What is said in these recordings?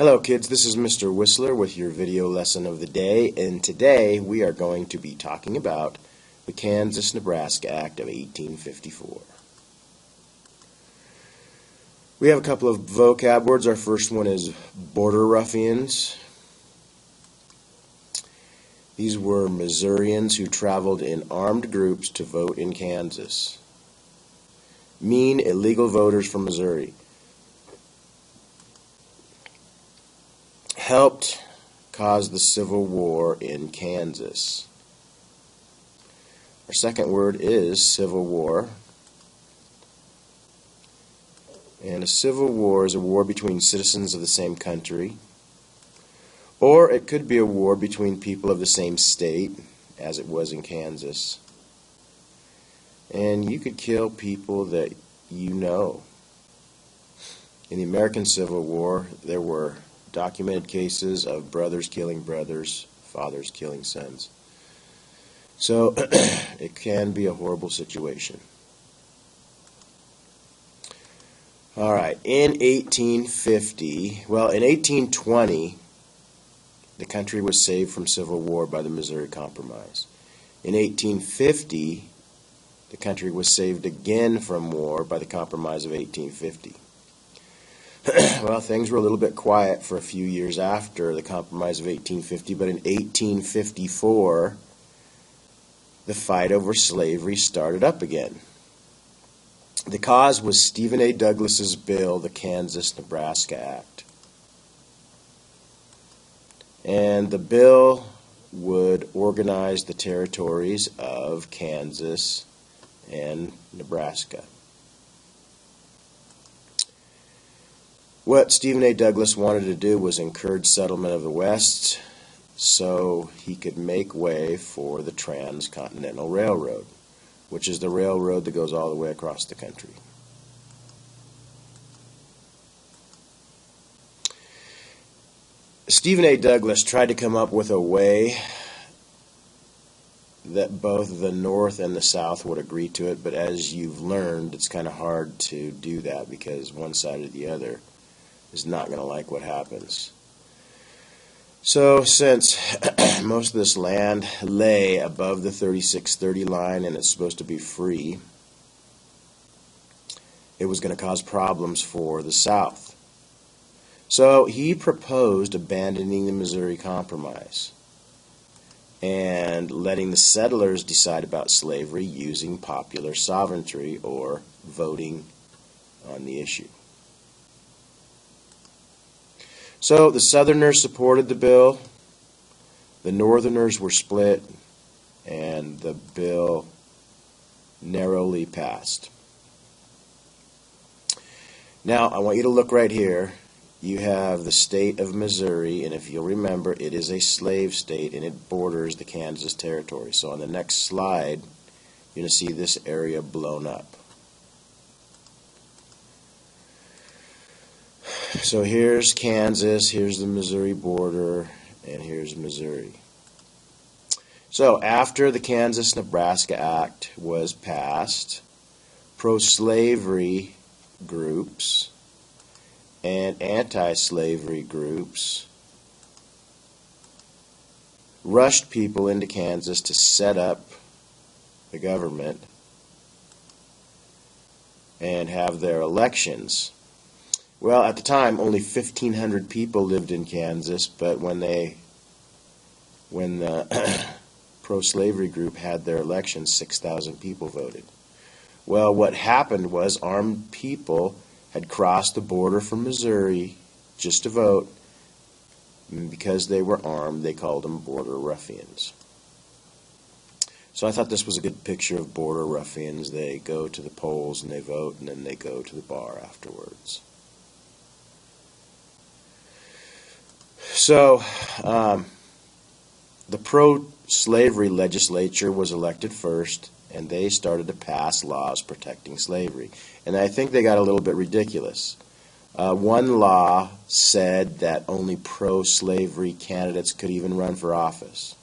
Hello kids, this is Mr. Whistler with your video lesson of the day, and today we are going to be talking about the Kansas-Nebraska Act of 1854. We have a couple of vocab words. Our first one is border ruffians. These were Missourians who traveled in armed groups to vote in Kansas. Mean illegal voters from Missouri. Helped cause the Civil War in Kansas. Our second word is Civil War. And a civil war is a war between citizens of the same country, or it could be a war between people of the same state, as it was in Kansas. And you could kill people that you know. In the American Civil War, there were documented cases of brothers killing brothers, fathers killing sons. So it can be a horrible situation. All right, in 1850, well, in 1820, the country was saved from civil war by the Missouri Compromise. In 1850, the country was saved again from war by the Compromise of 1850. Well, things were a little bit quiet for a few years after the Compromise of 1850, but in 1854, the fight over slavery started up again. The cause was Stephen A. Douglas's bill, the Kansas-Nebraska Act. And the bill would organize the territories of Kansas and Nebraska. What Stephen A. Douglas wanted to do was encourage settlement of the West so he could make way for the Transcontinental Railroad, which is the railroad that goes all the way across the country. Stephen A. Douglas tried to come up with a way that both the North and the South would agree to it, but as you've learned, it's kind of hard to do that because one side or the other is not going to like what happens. So since most of this land lay above the 3630 line and it's supposed to be free, it was going to cause problems for the South. So he proposed abandoning the Missouri Compromise and letting the settlers decide about slavery using popular sovereignty or voting on the issue. So the Southerners supported the bill, the Northerners were split, and the bill narrowly passed. Now, I want you to look right here. You have the state of Missouri, and if you'll remember, it is a slave state, and it borders the Kansas Territory. So on the next slide, you're going to see this area blown up. So here's Kansas, here's the Missouri border, and here's Missouri. So after the Kansas-Nebraska Act was passed, pro-slavery groups and anti-slavery groups rushed people into Kansas to set up the government and have their elections. Well, at the time, only 1,500 people lived in Kansas, but when the pro-slavery group had their elections, 6,000 people voted. Well, what happened was armed people had crossed the border from Missouri just to vote, and because they were armed, they called them border ruffians. So I thought this was a good picture of border ruffians. They go to the polls and they vote, and then they go to the bar afterwards. So, the pro-slavery legislature was elected first, and they started to pass laws protecting slavery. And I think they got a little bit ridiculous. One law said that only pro-slavery candidates could even run for office.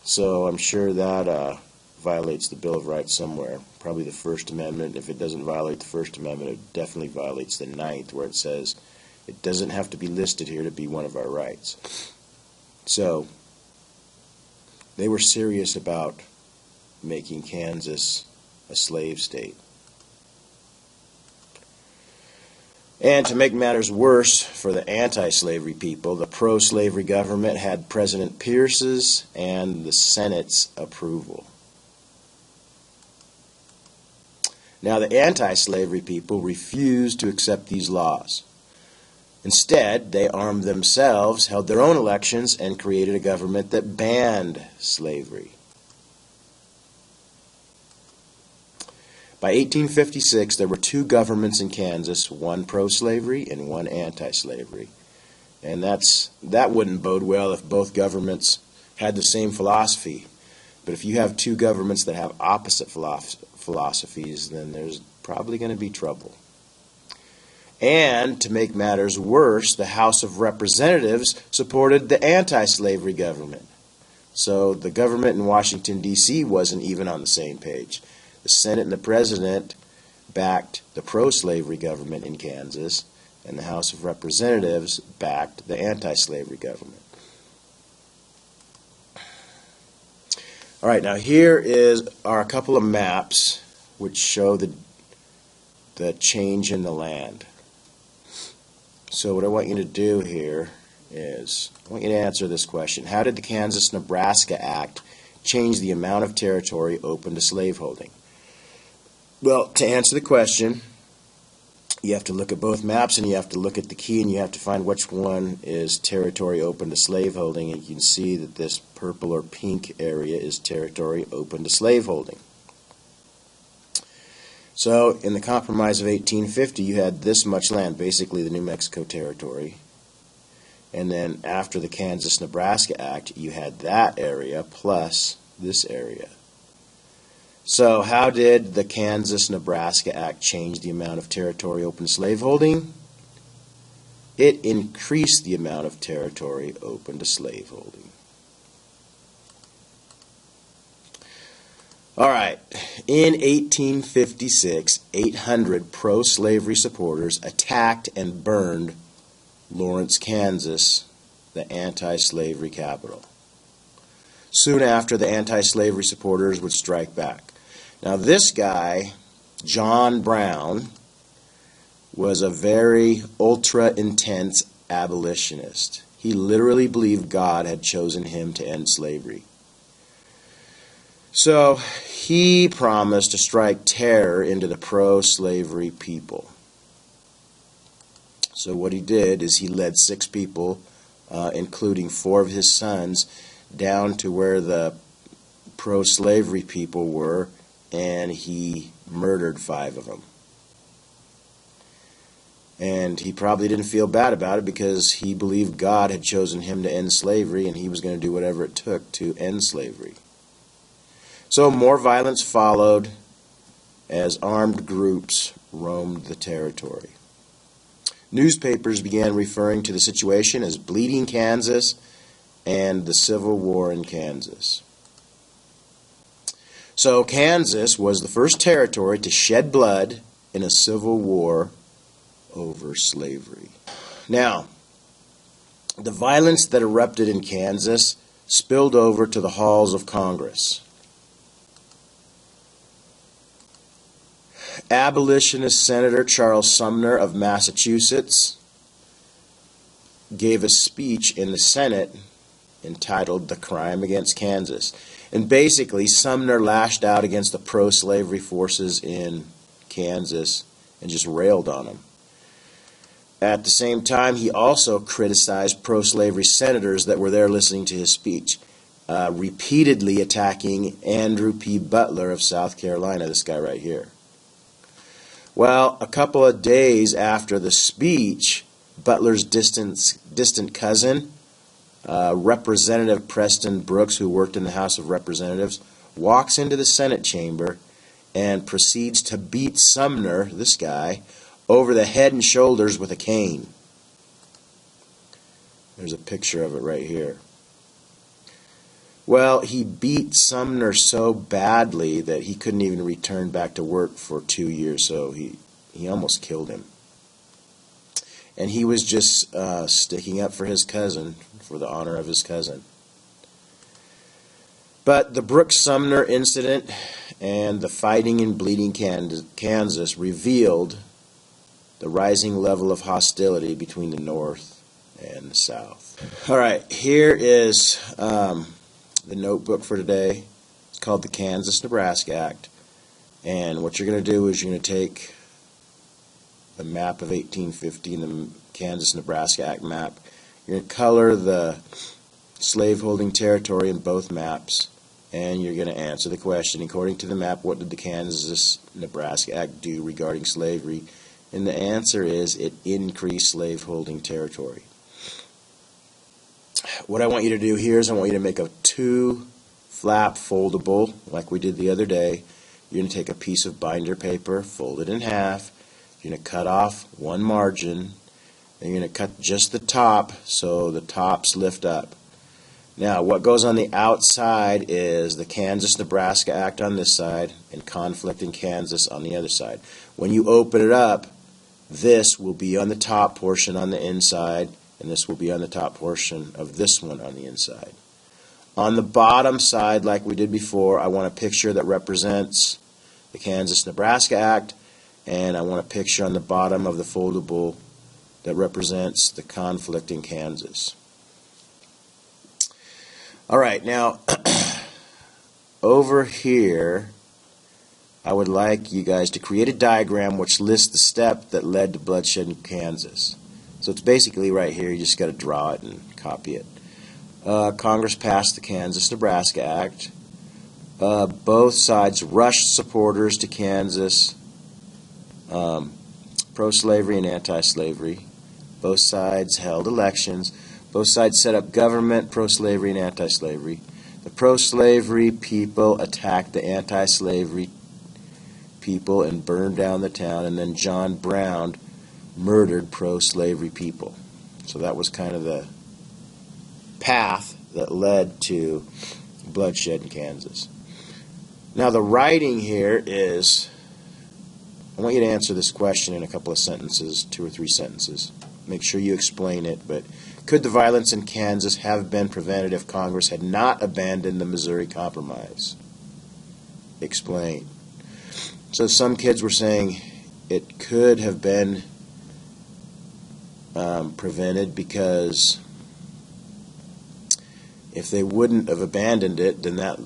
So I'm sure that violates the Bill of Rights somewhere. Probably the First Amendment. If it doesn't violate the First Amendment, it definitely violates the Ninth, where it says It doesn't have to be listed here to be one of our rights. So they were serious about making Kansas a slave state. And to make matters worse for the anti-slavery people, the pro-slavery government had President Pierce's and the Senate's approval. Now, the anti-slavery people refused to accept these laws. Instead, they armed themselves, held their own elections, and created a government that banned slavery. By 1856, there were two governments in Kansas, one pro-slavery and one anti-slavery. And that wouldn't bode well if both governments had the same philosophy. But if you have two governments that have opposite philosophies, then there's probably going to be trouble. And to make matters worse, the House of Representatives supported the anti-slavery government. So the government in Washington, D.C. wasn't even on the same page. The Senate and the President backed the pro-slavery government in Kansas, and the House of Representatives backed the anti-slavery government. All right, now here are a couple of maps which show the change in the land. So what I want you to do here is, I want you to answer this question. How did the Kansas-Nebraska Act change the amount of territory open to slaveholding? Well, to answer the question, you have to look at both maps and you have to look at the key and you have to find which one is territory open to slaveholding. And you can see that this purple or pink area is territory open to slaveholding. So in the Compromise of 1850, you had this much land, basically the New Mexico Territory. And then after the Kansas-Nebraska Act, you had that area plus this area. So how did the Kansas-Nebraska Act change the amount of territory open to slaveholding? It increased the amount of territory open to slaveholding. All right, in 1856, 800 pro-slavery supporters attacked and burned Lawrence, Kansas, the anti-slavery capital. Soon after, the anti-slavery supporters would strike back. Now this guy, John Brown, was a very ultra-intense abolitionist. He literally believed God had chosen him to end slavery. So he promised to strike terror into the pro-slavery people. So what he did is he led 6 people, including 4 of his sons, down to where the pro-slavery people were, and he murdered 5 of them. And he probably didn't feel bad about it because he believed God had chosen him to end slavery and he was going to do whatever it took to end slavery. So more violence followed as armed groups roamed the territory. Newspapers began referring to the situation as Bleeding Kansas and the Civil War in Kansas. So Kansas was the first territory to shed blood in a civil war over slavery. Now, the violence that erupted in Kansas spilled over to the halls of Congress. Abolitionist Senator Charles Sumner of Massachusetts gave a speech in the Senate entitled "The Crime Against Kansas." And basically, Sumner lashed out against the pro-slavery forces in Kansas and just railed on them. At the same time, he also criticized pro-slavery senators that were there listening to his speech, repeatedly attacking Andrew P. Butler of South Carolina, this guy right here. Well, a couple of days after the speech, Butler's distant cousin, Representative Preston Brooks, who worked in the House of Representatives, walks into the Senate chamber and proceeds to beat Sumner, this guy, over the head and shoulders with a cane. There's a picture of it right here. Well, he beat Sumner so badly that he couldn't even return back to work for 2 years, so he almost killed him. and he was just sticking up for his cousin, for the honor of his cousin. But the Brooks-Sumner incident and the fighting in Bleeding, Kansas revealed the rising level of hostility between the North and the South. All right, here is the notebook for today. It's called the Kansas-Nebraska Act. And what you're going to do is you're going to take the map of 1850 and the Kansas-Nebraska Act map. You're going to color the slaveholding territory in both maps, and you're going to answer the question, according to the map, what did the Kansas-Nebraska Act do regarding slavery? And the answer is it increased slaveholding territory. What I want you to do here is I want you to make a 2-flap foldable, like we did the other day. You're going to take a piece of binder paper, fold it in half. You're going to cut off one margin, and you're going to cut just the top so the tops lift up. Now, what goes on the outside is the Kansas-Nebraska Act on this side and conflict in Kansas on the other side. When you open it up, this will be on the top portion on the inside, and this will be on the top portion of this one on the inside. On the bottom side, like we did before, I want a picture that represents the Kansas-Nebraska Act, and I want a picture on the bottom of the foldable that represents the conflict in Kansas. All right, now over here, I would like you guys to create a diagram which lists the step that led to bloodshed in Kansas. So it's basically right here. You just got to draw it and copy it. Congress passed the Kansas-Nebraska Act. Both sides rushed supporters to Kansas, pro-slavery and anti-slavery. Both sides held elections. Both sides set up government, pro-slavery and anti-slavery. The pro-slavery people attacked the anti-slavery people and burned down the town, and then John Brown murdered pro-slavery people. So that was kind of the path that led to bloodshed in Kansas. Now the writing here is, I want you to answer this question in a couple of sentences, 2 or 3 sentences. Make sure you explain it, but could the violence in Kansas have been prevented if Congress had not abandoned the Missouri Compromise? Explain. So some kids were saying it could have been prevented because if they wouldn't have abandoned it, then that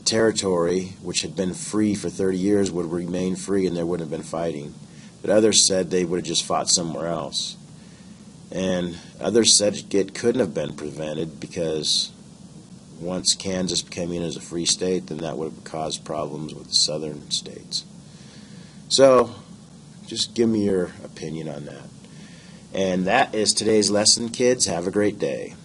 territory, which had been free for 30 years, would remain free and there wouldn't have been fighting. But others said they would have just fought somewhere else. And others said it couldn't have been prevented because once Kansas came in as a free state, then that would have caused problems with the southern states. So just give me your opinion on that. And that is today's lesson, kids. Have a great day.